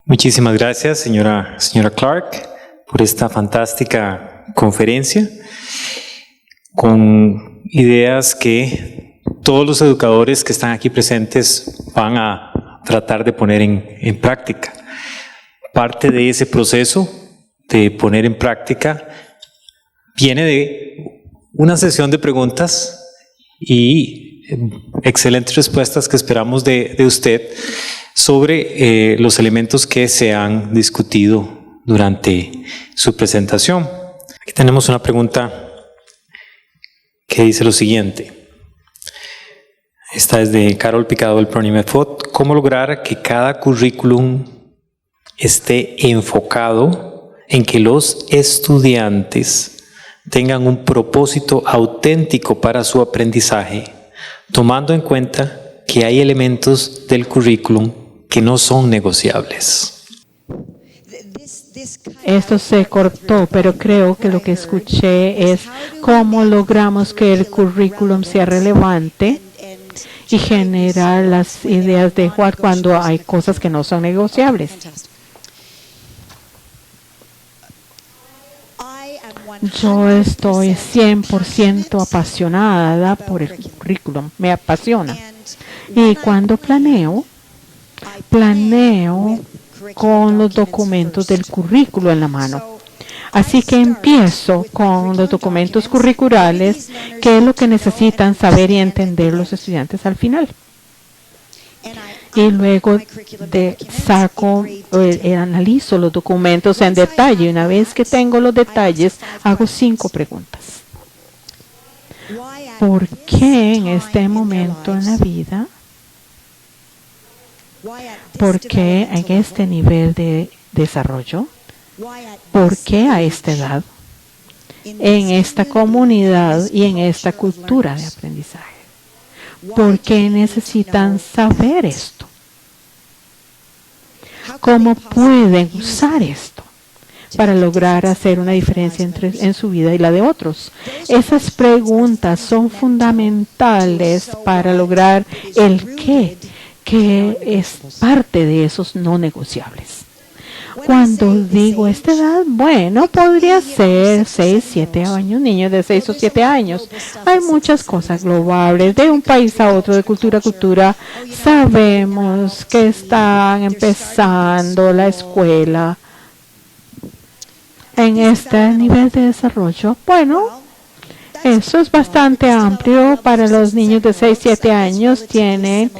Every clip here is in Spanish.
Muchísimas gracias, señora Clark, por esta fantástica conferencia con ideas que todos los educadores que están aquí presentes van a tratar de poner en práctica. Parte de ese proceso de poner en práctica viene de una sesión de preguntas y excelentes respuestas que esperamos de usted sobre los elementos que se han discutido durante su presentación. Aquí tenemos una pregunta que dice lo siguiente. Esta es de Carol Picado del PRONIMED-FOD. ¿Cómo lograr que cada currículum esté enfocado en que los estudiantes tengan un propósito auténtico para su aprendizaje, tomando en cuenta que hay elementos del currículum que no son negociables? Esto se cortó, pero creo que lo que escuché es cómo logramos que el currículum sea relevante y generar las ideas de Juan cuando hay cosas que no son negociables. Yo estoy 100% apasionada por el currículum, me apasiona. Y cuando planeo con los documentos del currículo en la mano. Así que empiezo con los documentos curriculares, que es lo que necesitan saber y entender los estudiantes al final. Y luego analizo los documentos en detalle. Una vez que tengo los detalles, hago 5 preguntas. ¿Por qué en este momento en la vida? ¿Por qué en este nivel de desarrollo? ¿Por qué a esta edad? En esta comunidad y en esta cultura de aprendizaje. ¿Por qué necesitan saber esto? ¿Cómo pueden usar esto para lograr hacer una diferencia en su vida y la de otros? Esas preguntas son fundamentales para lograr el qué, que es parte de esos no negociables. Cuando digo esta edad, bueno, podría ser 6, 7 años, niños de 6 o 7 años. Hay muchas cosas globales, de un país a otro, de cultura a cultura. Sabemos que están empezando la escuela en este nivel de desarrollo. Bueno, eso es bastante amplio para los niños de 6, 7 años. Tienen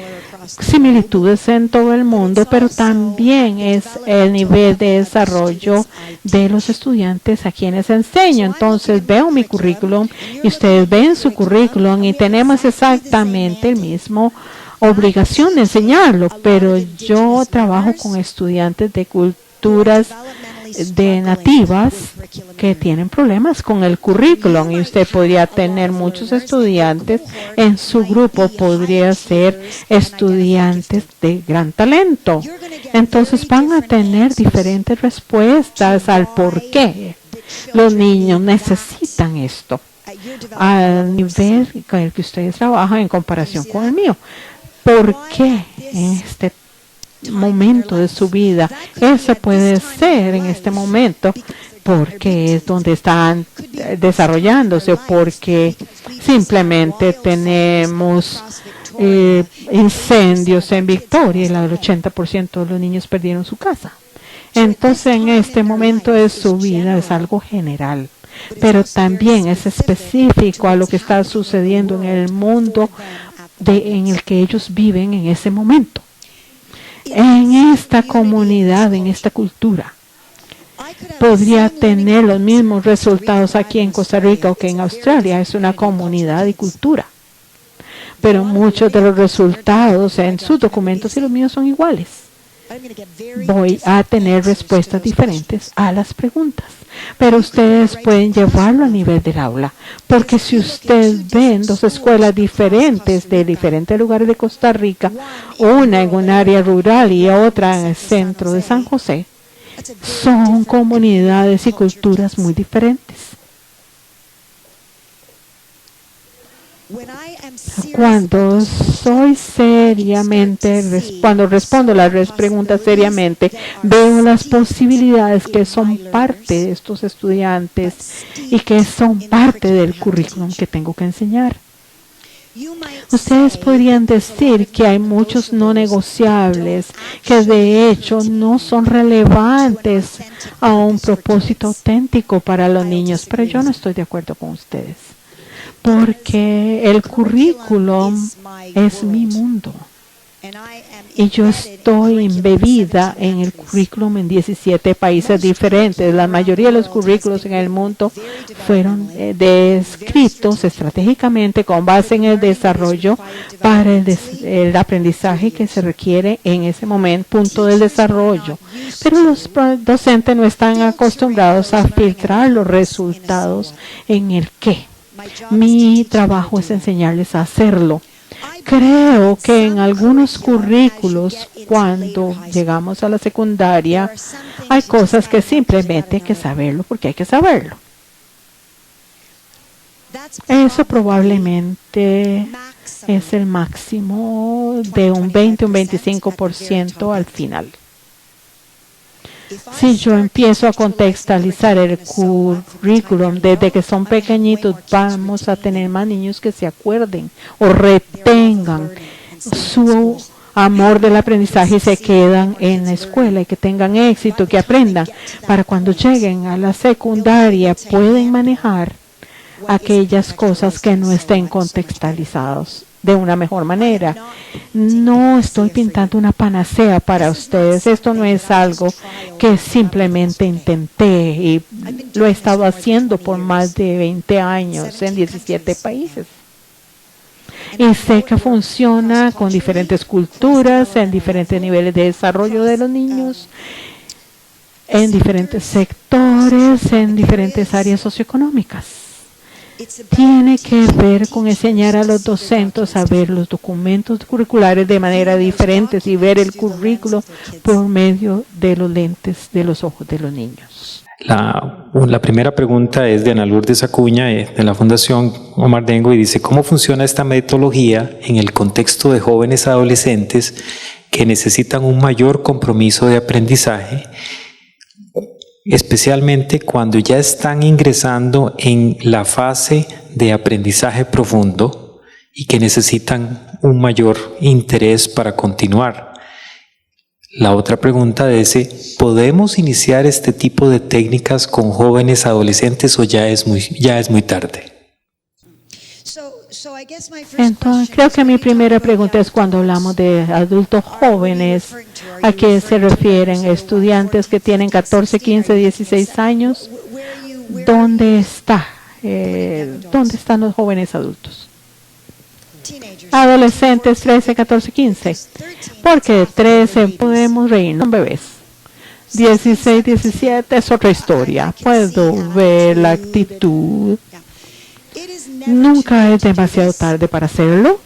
similitudes en todo el mundo, pero también es el nivel de desarrollo de los estudiantes a quienes enseño. Entonces veo mi currículum y ustedes ven su currículum y tenemos exactamente el mismo obligación de enseñarlo, pero yo trabajo con estudiantes de culturas de nativas que tienen problemas con el currículum, y usted podría tener muchos estudiantes en su grupo, podría ser estudiantes de gran talento. Entonces van a tener diferentes respuestas al por qué los niños necesitan esto al nivel con el que ustedes trabajan en comparación con el mío. ¿Por qué en este momento de su vida eso puede ser en este momento? Porque es donde están desarrollándose, o porque simplemente tenemos incendios en Victoria y el 80% de los niños perdieron su casa. Entonces en este momento de su vida es algo general, pero también es específico a lo que está sucediendo en el mundo en el que ellos viven en ese momento. En esta comunidad, en esta cultura, podría tener los mismos resultados aquí en Costa Rica o que en Australia. Es una comunidad y cultura, pero muchos de los resultados en sus documentos y los míos son iguales. Voy a tener respuestas diferentes a las preguntas, pero ustedes pueden llevarlo a nivel del aula, porque si ustedes ven 2 escuelas diferentes de diferentes lugares de Costa Rica, una en un área rural y otra en el centro de San José, son comunidades y culturas muy diferentes. Cuando respondo las preguntas seriamente, veo las posibilidades que son parte de estos estudiantes y que son parte del currículum que tengo que enseñar. Ustedes podrían decir que hay muchos no negociables que de hecho no son relevantes a un propósito auténtico para los niños, pero yo no estoy de acuerdo con ustedes, porque el currículum es mi mundo. Y yo estoy embebida en el currículum en 17 países diferentes. La mayoría de los currículos en el mundo fueron descritos estratégicamente con base en el desarrollo para el aprendizaje que se requiere en ese punto del desarrollo. Pero los docentes no están acostumbrados a filtrar los resultados en el qué. Mi trabajo es enseñarles a hacerlo. Creo que en algunos currículos, cuando llegamos a la secundaria, hay cosas que simplemente hay que saberlo porque hay que saberlo. Eso probablemente es el máximo de un 20 o un 25% al final. Si yo empiezo a contextualizar el currículum desde que son pequeñitos, vamos a tener más niños que se acuerden o retengan su amor del aprendizaje y se quedan en la escuela y que tengan éxito, que aprendan para cuando lleguen a la secundaria pueden manejar aquellas cosas que no estén contextualizadas de una mejor manera. No estoy pintando una panacea para ustedes. Esto no es algo que simplemente intenté y lo he estado haciendo por más de 20 años en 17 países. Y sé que funciona con diferentes culturas, en diferentes niveles de desarrollo de los niños, en diferentes sectores, en diferentes áreas socioeconómicas. Tiene que ver con enseñar a los docentes a ver los documentos curriculares de manera diferente y ver el currículo por medio de los lentes de los ojos de los niños. La primera pregunta es de Ana Lourdes Acuña, de la Fundación Omar Dengo, y dice: ¿cómo funciona esta metodología en el contexto de jóvenes adolescentes que necesitan un mayor compromiso de aprendizaje, especialmente cuando ya están ingresando en la fase de aprendizaje profundo y que necesitan un mayor interés para continuar? La otra pregunta es: ¿podemos iniciar este tipo de técnicas con jóvenes adolescentes o ya es muy tarde? Entonces, creo que mi primera pregunta es cuando hablamos de adultos jóvenes, ¿a qué se refieren? ¿Estudiantes que tienen 14, 15, 16 años? ¿Dónde están los jóvenes adultos? Adolescentes 13, 14, 15. Porque de 13 podemos reírnos, son bebés. 16, 17 es otra historia. Puedo ver la actitud. Nunca es demasiado tarde para hacerlo.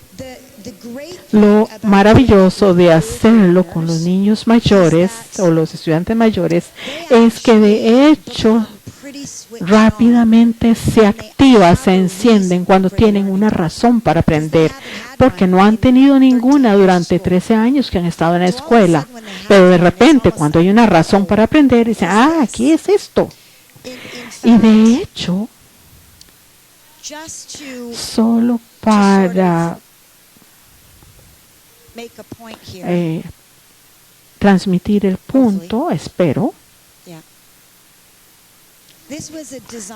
Lo maravilloso de hacerlo con los niños mayores o los estudiantes mayores es que de hecho rápidamente se activa, se encienden cuando tienen una razón para aprender, porque no han tenido ninguna durante 13 años que han estado en la escuela. Pero de repente cuando hay una razón para aprender, dicen: aquí es esto. Y de hecho, solo para transmitir el punto, espero.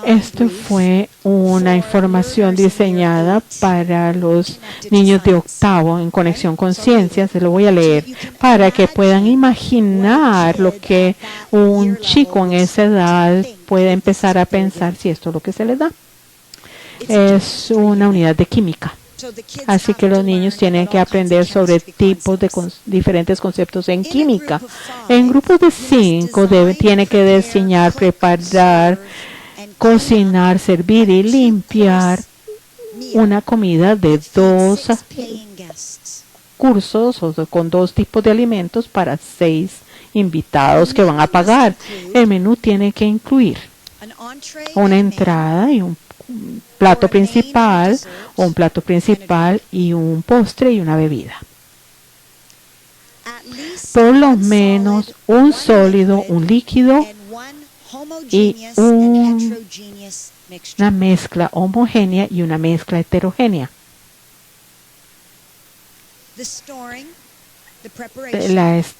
Esto fue una información diseñada para los niños de octavo en conexión con ciencia. Se lo voy a leer para que puedan imaginar lo que un chico en esa edad puede empezar a pensar si esto es lo que se le da. Es una unidad de química. Así que los niños tienen que aprender sobre tipos de diferentes conceptos en química. En grupos de 5 tiene que diseñar, preparar, cocinar, servir y limpiar una comida de 2 cursos o con 2 tipos de alimentos para 6 invitados que van a pagar. El menú tiene que incluir una entrada y un plato principal, un plato principal y un postre y una bebida. Por lo menos un sólido, un líquido y una mezcla homogénea y una mezcla heterogénea.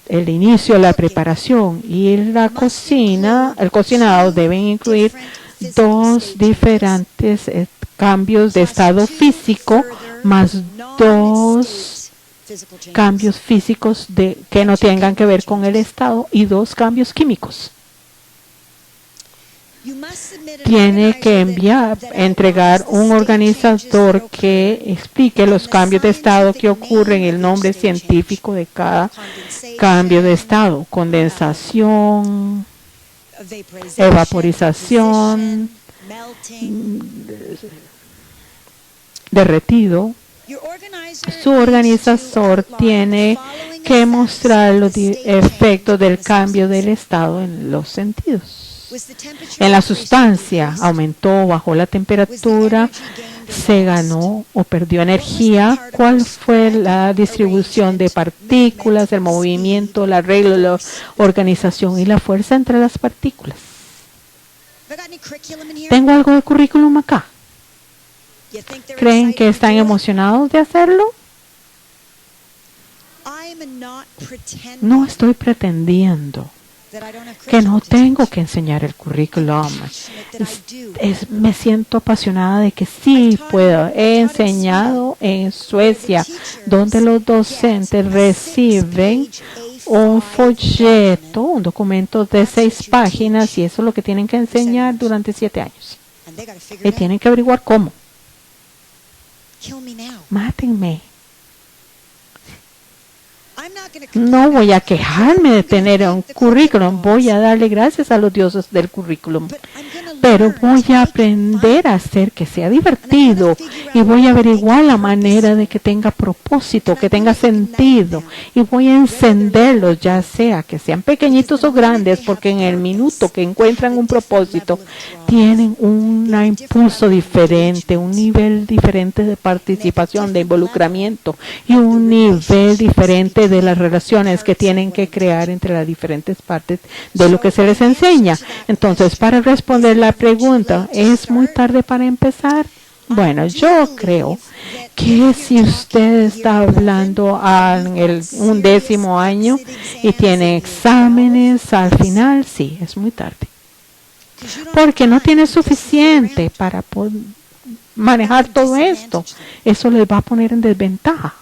El inicio, la preparación y la cocina, el cocinado deben incluir dos diferentes cambios de estado físico más dos cambios físicos que no tengan que ver con el estado y dos cambios químicos. Tiene que entregar un organizador que explique los cambios de estado que ocurren, el nombre científico de cada cambio de estado: condensación, evaporización, derretido. Su organizador tiene que mostrar los efectos del cambio del estado en los sentidos. En la sustancia aumentó, bajó la temperatura, se ganó o perdió energía. ¿Cuál fue la distribución de partículas, el movimiento, la regla, la organización y la fuerza entre las partículas? ¿Tengo algo de currículum acá? ¿Creen que están emocionados de hacerlo? No estoy pretendiendo que no tengo que enseñar el currículum. Me siento apasionada de que sí puedo. He enseñado en Suecia, donde los docentes reciben un folleto, un documento de 6 páginas, y eso es lo que tienen que enseñar durante 7 años. Y tienen que averiguar cómo. Mátenme. No voy a quejarme de tener un currículum, voy a darle gracias a los dioses del currículum, pero voy a aprender a hacer que sea divertido y voy a averiguar la manera de que tenga propósito, que tenga sentido, y voy a encenderlos, ya sea que sean pequeñitos o grandes, porque en el minuto que encuentran un propósito tienen un impulso diferente, un nivel diferente de participación, de involucramiento y un nivel diferente de las relaciones que tienen que crear entre las diferentes partes de lo que se les enseña. Entonces, para responder la pregunta, ¿es muy tarde para empezar? Bueno, yo creo que si usted está hablando en un 10º año y tiene exámenes al final, sí, es muy tarde. Porque no tiene suficiente para manejar todo esto. Eso les va a poner en desventaja.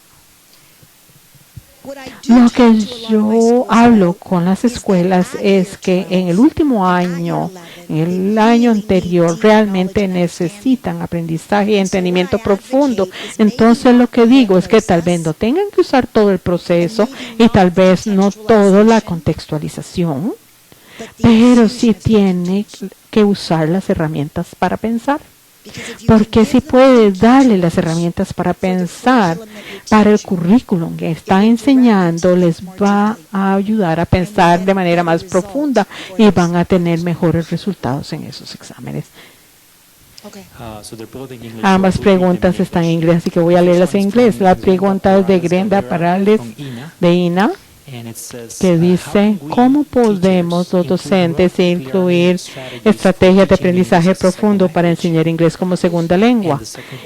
Lo que yo hablo con las escuelas es que en el último año, en el año anterior, realmente necesitan aprendizaje y entendimiento profundo. Entonces lo que digo es que tal vez no tengan que usar todo el proceso y tal vez no toda la contextualización, pero sí tiene que usar las herramientas para pensar. Porque si puede darle las herramientas para pensar, para el currículum que está enseñando, les va a ayudar a pensar de manera más profunda y van a tener mejores resultados en esos exámenes. Ambas preguntas están en inglés, así que voy a leerlas en inglés. La pregunta es de Grenda Parales, de INA, que dice: ¿cómo podemos los docentes incluir estrategias de aprendizaje profundo para enseñar inglés como segunda lengua?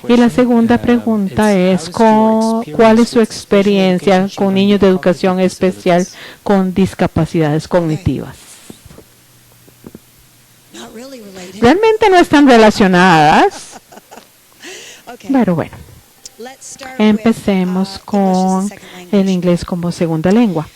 Y la segunda pregunta es: ¿cuál es su experiencia con niños de educación especial con discapacidades cognitivas? Realmente no están relacionadas, pero bueno. Empecemos con el inglés como segunda lengua.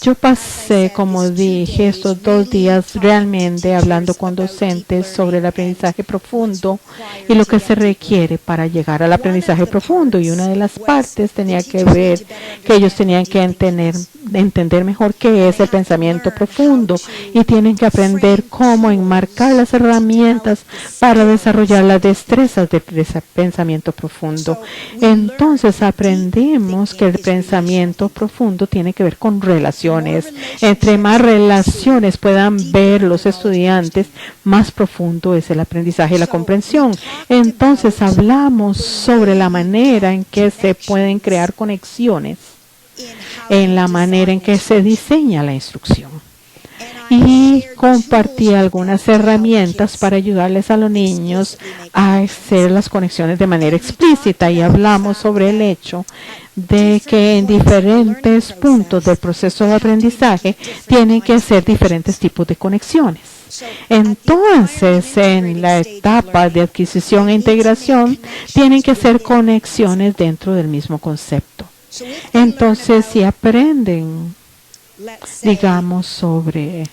Yo pasé, como dije, estos 2 días realmente hablando con docentes sobre el aprendizaje profundo y lo que se requiere para llegar al aprendizaje profundo. Y una de las partes tenía que ver que ellos tenían que entender mejor qué es el pensamiento profundo y tienen que aprender cómo enmarcar las herramientas para desarrollar las destrezas de pensamiento profundo. Entonces aprendimos que el pensamiento profundo tiene que ver con relaciones conexiones. Entre más relaciones puedan ver los estudiantes, más profundo es el aprendizaje y la comprensión. Entonces hablamos sobre la manera en que se pueden crear conexiones, en la manera en que se diseña la instrucción. Y compartí algunas herramientas para ayudarles a los niños a hacer las conexiones de manera explícita, y hablamos sobre el hecho de que en diferentes puntos del proceso de aprendizaje tienen que hacer diferentes tipos de conexiones. Entonces, en la etapa de adquisición e integración, tienen que ser conexiones dentro del mismo concepto. Entonces, si aprenden, digamos, sobre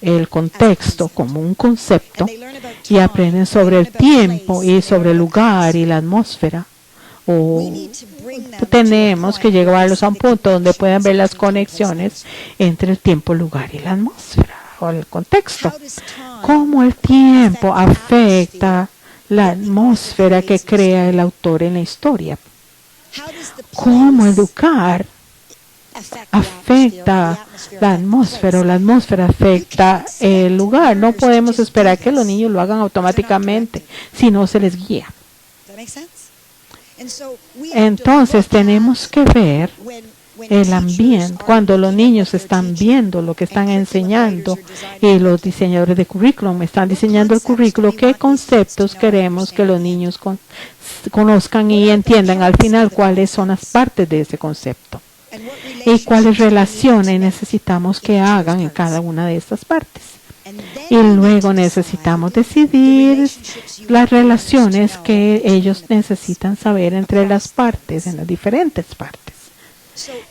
el contexto como un concepto, y aprenden sobre el tiempo y sobre el lugar y la atmósfera, tenemos que llevarlos a un punto donde puedan ver las conexiones entre el tiempo, el lugar y la atmósfera o el contexto. Cómo el tiempo afecta la atmósfera que crea el autor en la historia. Cómo educar afecta la atmósfera, o la atmósfera afecta el lugar. No podemos esperar que los niños lo hagan automáticamente si no se les guía. Entonces tenemos que ver el ambiente, cuando los niños están viendo lo que están enseñando y los diseñadores de currículum están diseñando el currículo, qué conceptos queremos que los niños conozcan y entiendan al final cuáles son las partes de ese concepto y cuáles relaciones necesitamos que hagan en cada una de estas partes. Y luego necesitamos decidir las relaciones que ellos necesitan saber entre las partes, en las diferentes partes.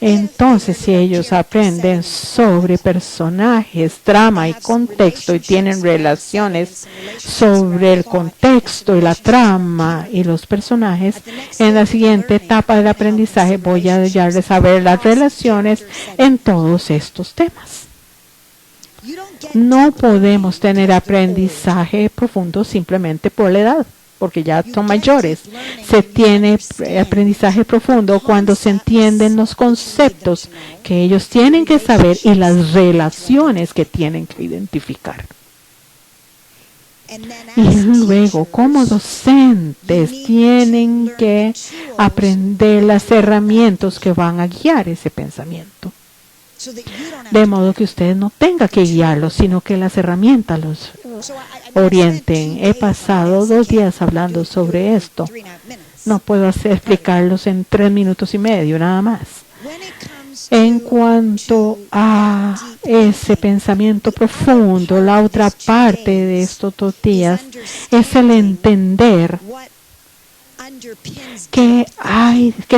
Entonces, si ellos aprenden sobre personajes, trama y contexto, y tienen relaciones sobre el contexto y la trama y los personajes, en la siguiente etapa del aprendizaje voy a ayudarles a ver las relaciones en todos estos temas. No podemos tener aprendizaje profundo simplemente por la edad, porque ya son mayores. Se tiene aprendizaje profundo cuando se entienden los conceptos que ellos tienen que saber y las relaciones que tienen que identificar. Y luego, como docentes, tienen que aprender las herramientas que van a guiar ese pensamiento. De modo que ustedes no tengan que guiarlos, sino que las herramientas los orienten. He pasado 2 días hablando sobre esto. No puedo explicarlos en 3 minutos y medio, nada más. En cuanto a ese pensamiento profundo, la otra parte de estos 2 días es el entender que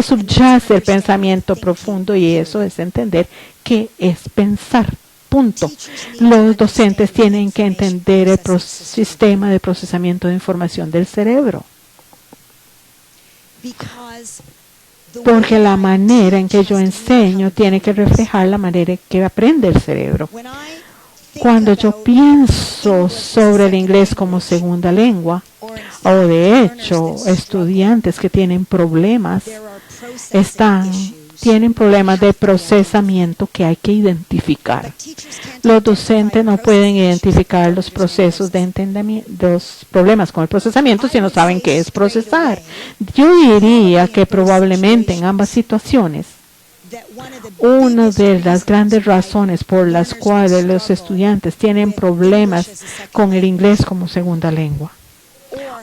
subyace el pensamiento profundo, y eso es entender qué es pensar. Punto. Los docentes tienen que entender el sistema de procesamiento de información del cerebro. Porque la manera en que yo enseño tiene que reflejar la manera en que aprende el cerebro. Cuando yo pienso sobre el inglés como segunda lengua, o de hecho estudiantes que tienen problemas, tienen problemas de procesamiento que hay que identificar. Los docentes no pueden identificar los procesos de entendimiento, los problemas con el procesamiento, si no saben qué es procesar. Yo diría que probablemente en ambas situaciones, una de las grandes razones por las cuales los estudiantes tienen problemas con el inglés como segunda lengua,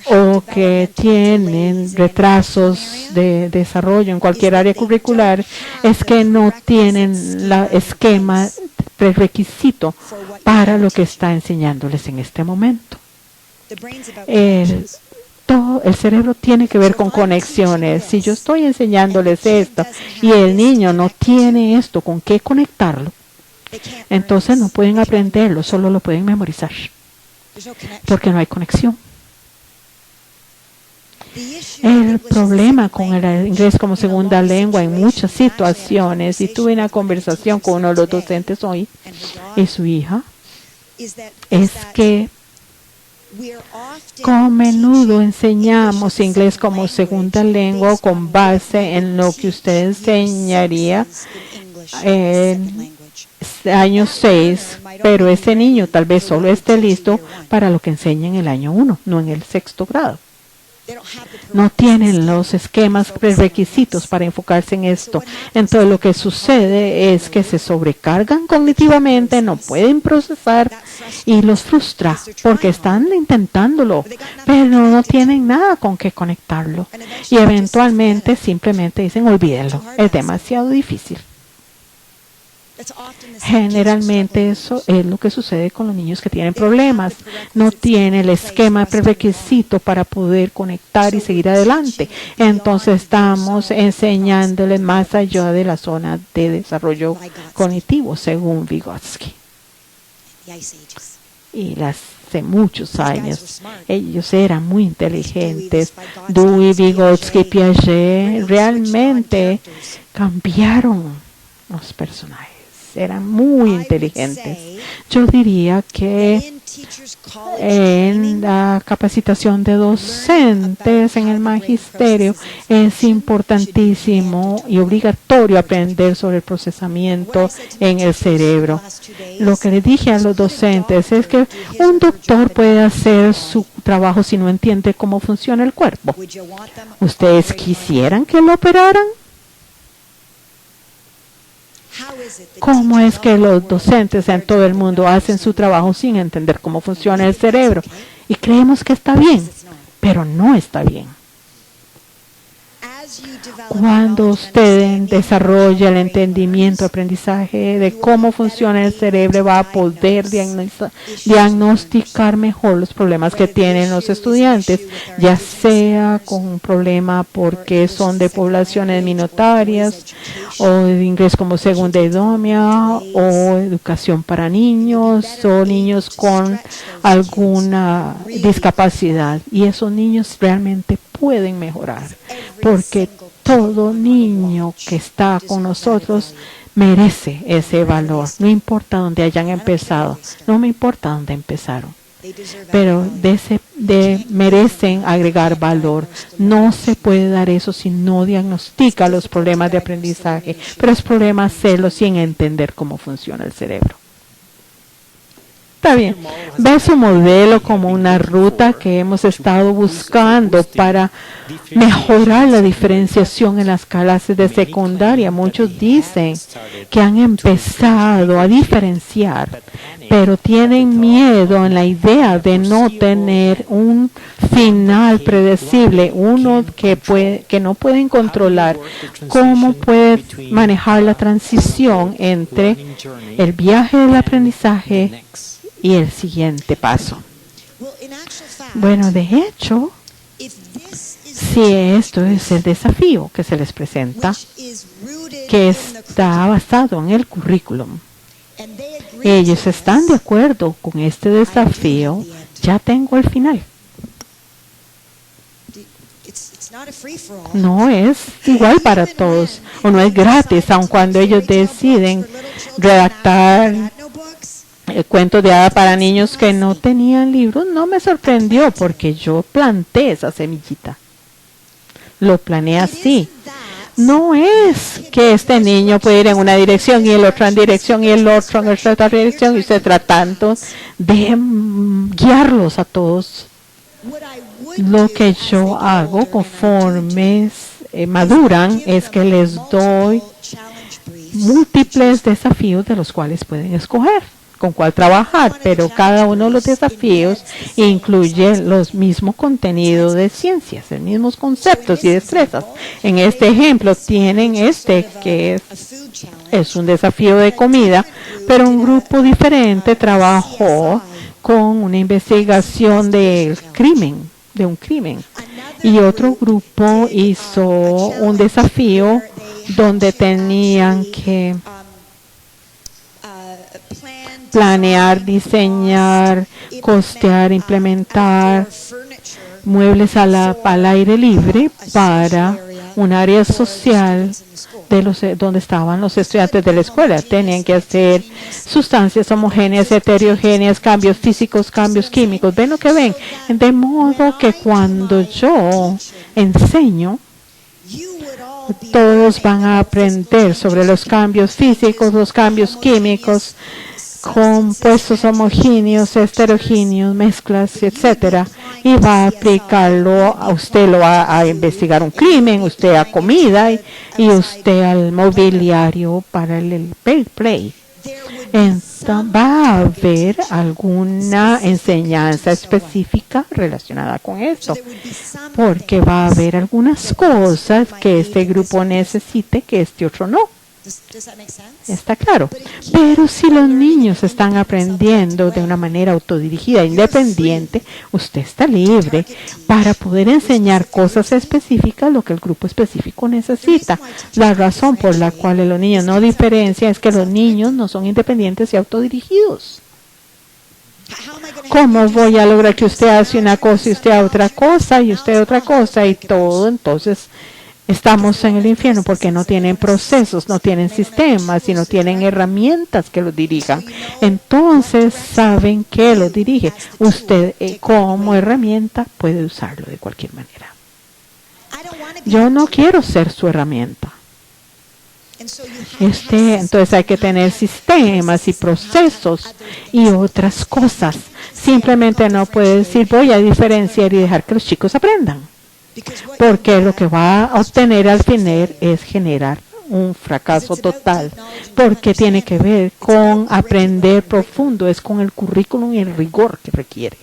o que tienen retrasos de desarrollo en cualquier área curricular, es que no tienen el esquema prerequisito para lo que está enseñándoles en este momento. El cerebro tiene que ver con conexiones. Si yo estoy enseñándoles esto y el niño no tiene esto con qué conectarlo, entonces no pueden aprenderlo, solo lo pueden memorizar, porque no hay conexión. El problema con el inglés como segunda lengua en muchas situaciones, y tuve una conversación con uno de los docentes hoy y su hija, es que a menudo enseñamos inglés como segunda lengua con base en lo que usted enseñaría en año 6, pero ese niño tal vez solo esté listo para lo que enseña en el año 1, no en el 6º grado. No tienen los esquemas prerequisitos para enfocarse en esto. Entonces lo que sucede es que se sobrecargan cognitivamente, no pueden procesar y los frustra porque están intentándolo, pero no tienen nada con qué conectarlo. Y eventualmente simplemente dicen olvídenlo, es demasiado difícil. Generalmente eso es lo que sucede con los niños que tienen problemas. No tienen el esquema prerequisito para poder conectar y seguir adelante. Entonces estamos enseñándoles más allá de la zona de desarrollo cognitivo, según Vygotsky. Y hace muchos años ellos eran muy inteligentes. Dewey, Vygotsky, Piaget realmente cambiaron los personajes. Eran muy inteligentes. Yo diría que en la capacitación de docentes en el magisterio es importantísimo y obligatorio aprender sobre el procesamiento en el cerebro. Lo que le dije a los docentes es que un doctor puede hacer su trabajo si no entiende cómo funciona el cuerpo. ¿Ustedes quisieran que lo operaran? ¿Cómo es que los docentes en todo el mundo hacen su trabajo sin entender cómo funciona el cerebro? Y creemos que está bien, pero no está bien. Cuando usted desarrolla el entendimiento, aprendizaje de cómo funciona el cerebro, va a poder diagnosticar mejor los problemas que tienen los estudiantes, ya sea con un problema porque son de poblaciones minoritarias, o de inglés como segunda idioma, o educación para niños, o niños con alguna discapacidad. Y esos niños realmente pueden mejorar, porque todo niño que está con nosotros merece ese valor. No importa dónde hayan empezado, no me importa dónde empezaron, pero merecen agregar valor. No se puede dar eso si no diagnostica los problemas de aprendizaje, pero es problema hacerlo sin entender cómo funciona el cerebro. Está bien. Ve su modelo como una ruta que hemos estado buscando para mejorar la diferenciación en las clases de secundaria. Muchos dicen que han empezado a diferenciar, pero tienen miedo en la idea de no tener un final predecible, uno que no pueden controlar. ¿Cómo puede manejar la transición entre el viaje del aprendizaje y el siguiente paso? Bueno, de hecho, si esto es el desafío que se les presenta, que está basado en el currículum, ellos están de acuerdo con este desafío, ya tengo el final. No es igual para todos, o no es gratis, aun cuando ellos deciden redactar el cuento de hada para niños que no tenían libros. No me sorprendió porque yo planté esa semillita. Lo planeé así. No es que este niño puede ir en una dirección y el otro en dirección y el otro en otra dirección y usted tratando de guiarlos a todos. Lo que yo hago conforme maduran es que les doy múltiples desafíos de los cuales pueden escoger con cuál trabajar, pero cada uno de los desafíos incluye los mismos contenidos de ciencias, los mismos conceptos y destrezas. En este ejemplo tienen que es un desafío de comida, pero un grupo diferente trabajó con una investigación de un crimen, y otro grupo hizo un desafío donde tenían que planear, diseñar, costear, implementar muebles al aire libre para un área social donde estaban los estudiantes de la escuela. Tenían que hacer sustancias homogéneas, heterogéneas, cambios físicos, cambios químicos. ¿Ven lo que ven? De modo que cuando yo enseño, Todos van a aprender sobre los cambios físicos, los cambios químicos, compuestos homogéneos, heterogéneos, mezclas, etcétera, y va a aplicarlo a usted, lo va a investigar un crimen, usted a comida y usted al mobiliario para el play. Entonces, va a haber alguna enseñanza específica relacionada con esto, porque va a haber algunas cosas que este grupo necesite que este otro no. ¿Está claro? Pero si los niños están aprendiendo de una manera autodirigida, independiente, usted está libre para poder enseñar cosas específicas, lo que el grupo específico necesita. La razón por la cual los niños no diferencian es que los niños no son independientes y autodirigidos. ¿Cómo voy a lograr que usted hace una cosa y usted otra cosa y usted otra cosa y todo? Entonces, estamos en el infierno porque no tienen procesos, no tienen sistemas y no tienen herramientas que los dirijan. Entonces saben que los dirige. Usted como herramienta puede usarlo de cualquier manera. Yo no quiero ser su herramienta. Entonces hay que tener sistemas y procesos y otras cosas. Simplemente no puede decir voy a diferenciar y dejar que los chicos aprendan. Porque lo que va a obtener al final es generar un fracaso total, porque tiene que ver con aprender profundo, es con el currículum y el rigor que requiere.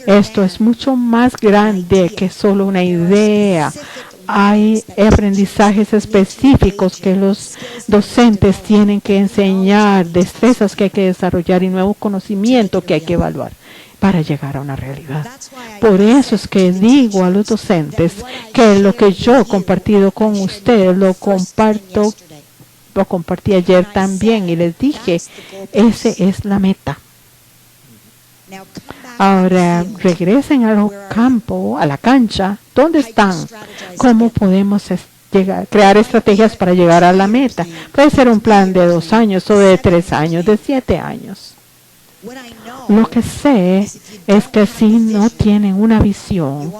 Esto es mucho más grande que solo una idea. Hay aprendizajes específicos que los docentes tienen que enseñar, destrezas que hay que desarrollar y nuevo conocimiento que hay que evaluar para llegar a una realidad. Por eso es que digo a los docentes que lo que yo he compartido con ustedes lo compartí ayer también y les dije, esa es la meta. Ahora regresen al campo, a la cancha. ¿Dónde están? ¿Cómo podemos crear estrategias para llegar a la meta? Puede ser un plan de 2 años o de 3 años, de 7 años. Lo que sé es que si no tienen una visión,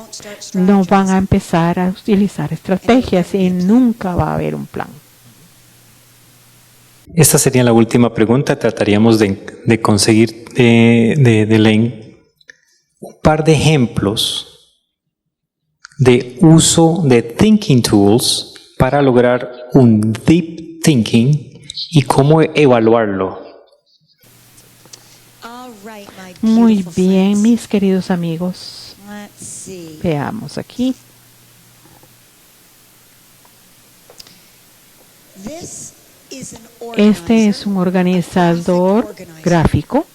no van a empezar a utilizar estrategias y nunca va a haber un plan. Esta sería la última pregunta. Trataríamos de conseguir de Elaine un par de ejemplos de uso de thinking tools para lograr un deep thinking y cómo evaluarlo. Muy bien, mis queridos amigos. Veamos aquí. Este es un organizador gráfico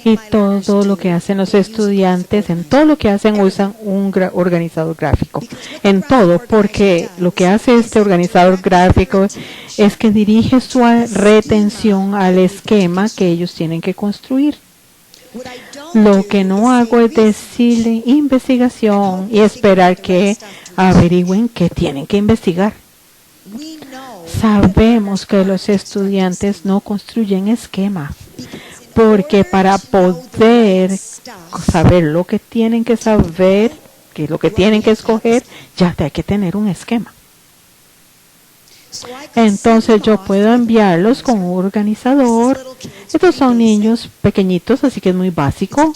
y todo lo que hacen los estudiantes, en todo lo que hacen usan un organizador gráfico. En todo, porque lo que hace este organizador gráfico es que dirige su retención al esquema que ellos tienen que construir. Lo que no hago es decirle investigación y esperar que averigüen qué tienen que investigar. Sabemos que los estudiantes no construyen esquema, porque para poder saber lo que tienen que saber, que lo que tienen que escoger, ya hay que tener un esquema. Entonces yo puedo enviarlos con un organizador. Estos son niños pequeñitos, así que es muy básico.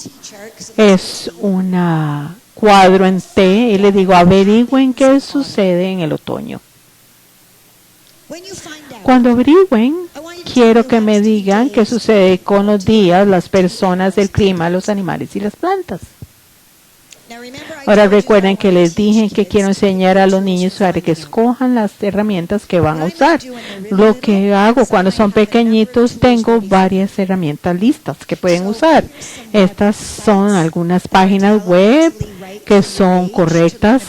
Es un cuadro en T y le digo averigüen qué sucede en el otoño. Cuando averigüen, quiero que me digan qué sucede con los días, las personas, el clima, los animales y las plantas. Ahora recuerden que les dije que quiero enseñar a los niños para que escojan las herramientas que van a usar. Lo que hago cuando son pequeñitos, tengo varias herramientas listas que pueden usar. Estas son algunas páginas web que son correctas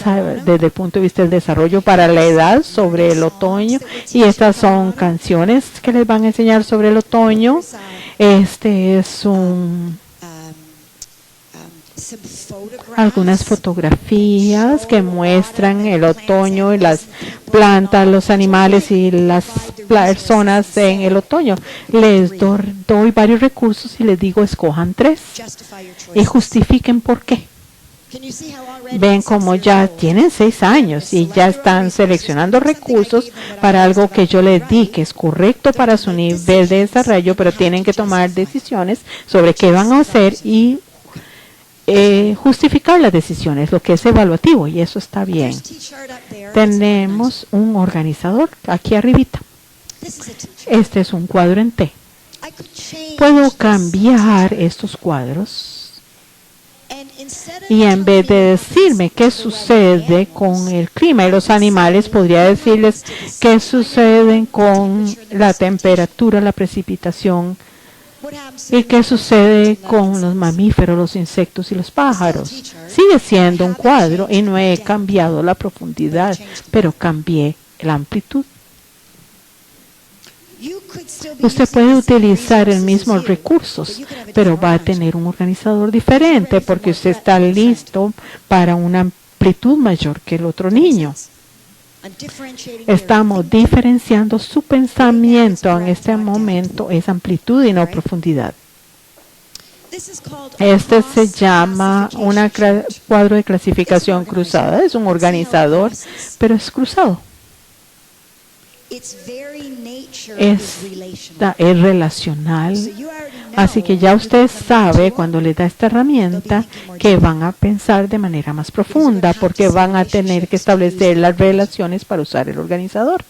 desde el punto de vista del desarrollo para la edad sobre el otoño. Y estas son canciones que les van a enseñar sobre el otoño. Este es algunas fotografías que muestran el otoño y las plantas, los animales y las personas en el otoño. Les doy varios recursos y les digo escojan 3 y justifiquen por qué. Ven como ya tienen 6 años y ya están seleccionando recursos para algo que yo les di que es correcto para su nivel de desarrollo, pero tienen que tomar decisiones sobre qué van a hacer y justificar las decisiones, lo que es evaluativo, y eso está bien. Tenemos un organizador aquí arribita. Este es un cuadro en T. Puedo cambiar estos cuadros y en vez de decirme qué sucede con el clima y los animales, podría decirles qué sucede con la temperatura, la precipitación y qué sucede con los mamíferos, los insectos y los pájaros. Sigue siendo un cuadro y no he cambiado la profundidad, pero cambié la amplitud. Usted puede utilizar el mismo recursos, pero va a tener un organizador diferente porque usted está listo para una amplitud mayor que el otro niño. Estamos diferenciando su pensamiento en este momento, es amplitud y no profundidad. Este se llama un cuadro de clasificación cruzada. Es un organizador, pero es cruzado. Es relacional, así que ya usted sabe cuando le da esta herramienta que van a pensar de manera más profunda porque van a tener que establecer las relaciones para usar el organizador.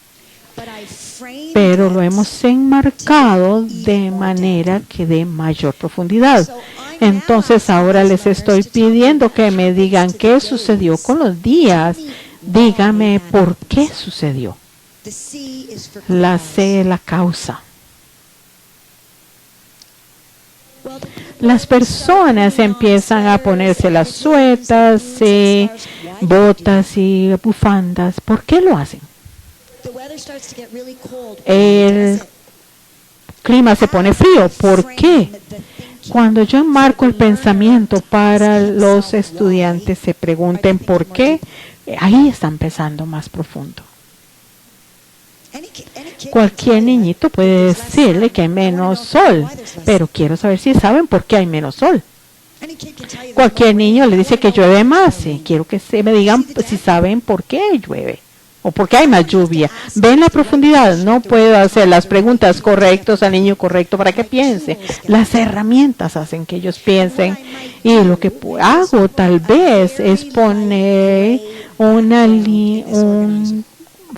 Pero lo hemos enmarcado de manera que dé mayor profundidad. Entonces ahora les estoy pidiendo que me digan qué sucedió con los días. Dígame por qué sucedió. La C es la causa. Las personas empiezan a ponerse las suetas, botas y bufandas. ¿Por qué lo hacen? El clima se pone frío. ¿Por qué? Cuando yo enmarco el pensamiento para los estudiantes se pregunten por qué, ahí está empezando más profundo. Cualquier niñito puede decirle que hay menos sol, pero quiero saber si saben por qué hay menos sol. Cualquier niño le dice que llueve más y quiero que me digan si saben por qué llueve o por qué hay más lluvia. ¿Ven la profundidad? No puedo hacer las preguntas correctas al niño correcto para que piense. Las herramientas hacen que ellos piensen y lo que hago tal vez es poner un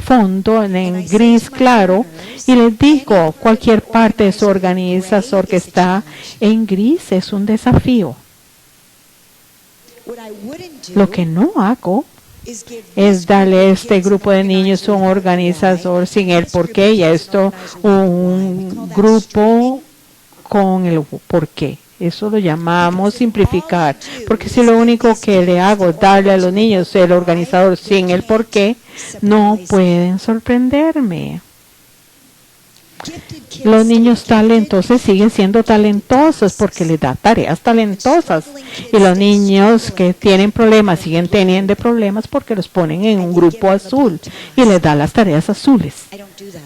fondo en gris claro y les digo cualquier parte de su organizador que está en gris es un desafío. Lo que no hago es darle a este grupo de niños un organizador sin el porqué y a esto un grupo con el porqué. Eso lo llamamos simplificar, porque si lo único que le hago es darle a los niños el organizador sin el porqué, no pueden sorprenderme. Los niños talentosos siguen siendo talentosos porque les da tareas talentosas. Y los niños que tienen problemas siguen teniendo problemas porque los ponen en un grupo azul y les da las tareas azules.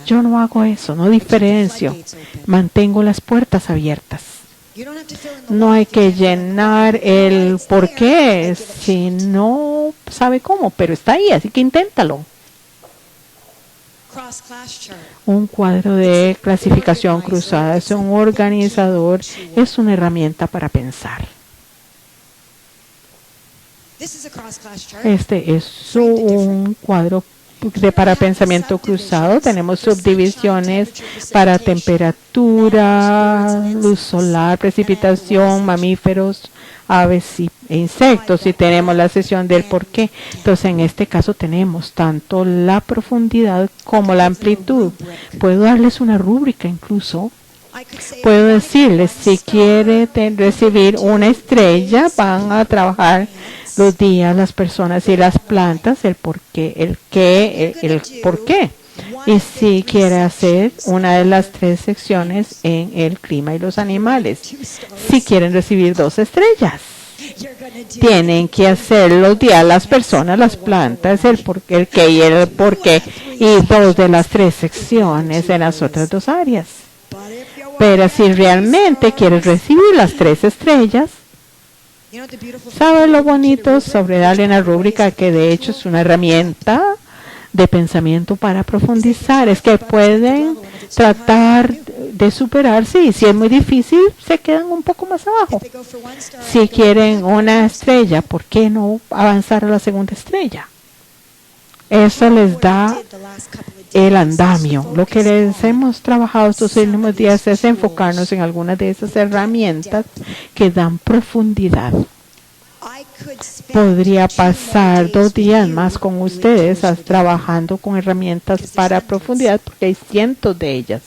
Yo no hago eso, no diferencio. Mantengo las puertas abiertas. No hay que llenar el por qué si no sabe cómo, pero está ahí, así que inténtalo. Un cuadro de clasificación cruzada es un organizador, es una herramienta para pensar. Este es un cuadro para pensamiento cruzado. Tenemos subdivisiones para temperatura, luz solar, precipitación, mamíferos, aves e insectos. Y tenemos la sección del por qué. Entonces, en este caso tenemos tanto la profundidad como la amplitud. Puedo darles una rúbrica incluso. Puedo decirles, si quiere recibir una estrella, van a trabajar los días, las personas y las plantas, el por qué, el por qué. Y si quiere hacer una de las 3 secciones en el clima y los animales, si quieren recibir 2 estrellas, tienen que hacer los días, las personas, las plantas, el por qué, el qué y el por qué, y 2 de las 3 secciones en las otras 2 áreas. Pero si realmente quieres recibir las 3 estrellas, ¿Sabe lo bonito sobre darle una rúbrica que de hecho es una herramienta de pensamiento para profundizar? Es que pueden tratar de superarse y si es muy difícil, se quedan un poco más abajo. Si quieren una estrella, ¿por qué no avanzar a la segunda estrella? Eso les da el andamio. Lo que les hemos trabajado estos últimos días es enfocarnos en algunas de esas herramientas que dan profundidad. Podría pasar 2 días más con ustedes trabajando con herramientas para profundidad porque hay cientos de ellas.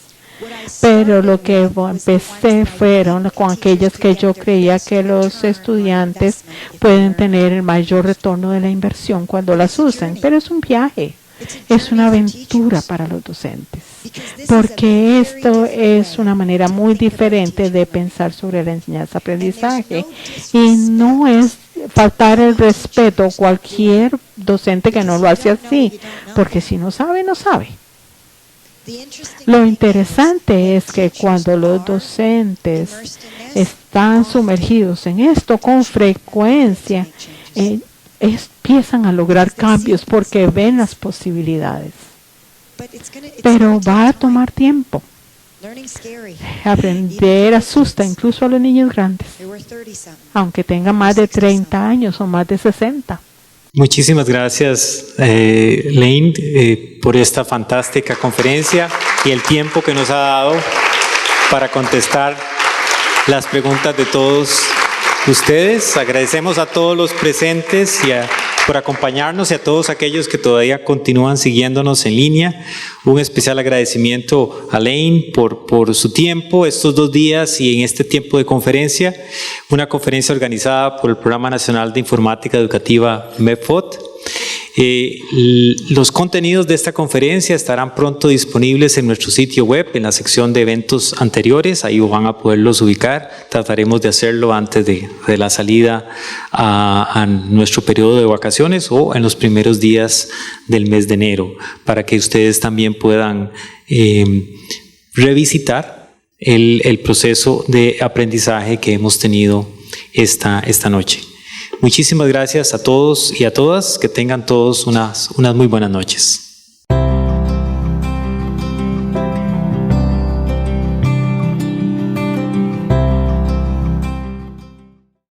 Pero lo que empecé fueron con aquellas que yo creía que los estudiantes pueden tener el mayor retorno de la inversión cuando las usan. Pero es un viaje, es una aventura para los docentes. Porque esto es una manera muy diferente de pensar sobre la enseñanza-aprendizaje. Y no es faltar el respeto a cualquier docente que no lo hace así. Porque si no sabe, no sabe. Lo interesante es que cuando los docentes están sumergidos en esto con frecuencia, empiezan a lograr cambios porque ven las posibilidades. Pero va a tomar tiempo. Aprender asusta incluso a los niños grandes, aunque tengan más de 30 años o más de 60. Muchísimas gracias, Lane, por esta fantástica conferencia y el tiempo que nos ha dado para contestar las preguntas de todos ustedes. Agradecemos a todos los presentes por acompañarnos y a todos aquellos que todavía continúan siguiéndonos en línea. Un especial agradecimiento a Lane por su tiempo estos 2 días y en este tiempo de conferencia. Una conferencia organizada por el Programa Nacional de Informática Educativa MEPFOT. Los contenidos de esta conferencia estarán pronto disponibles en nuestro sitio web, en la sección de eventos anteriores. Ahí van a poderlos ubicar. Trataremos de hacerlo antes de la salida a nuestro periodo de vacaciones o en los primeros días del mes de enero, para que ustedes también puedan revisitar el proceso de aprendizaje que hemos tenido esta noche. Muchísimas gracias a todos y a todas. Que tengan todos unas muy buenas noches.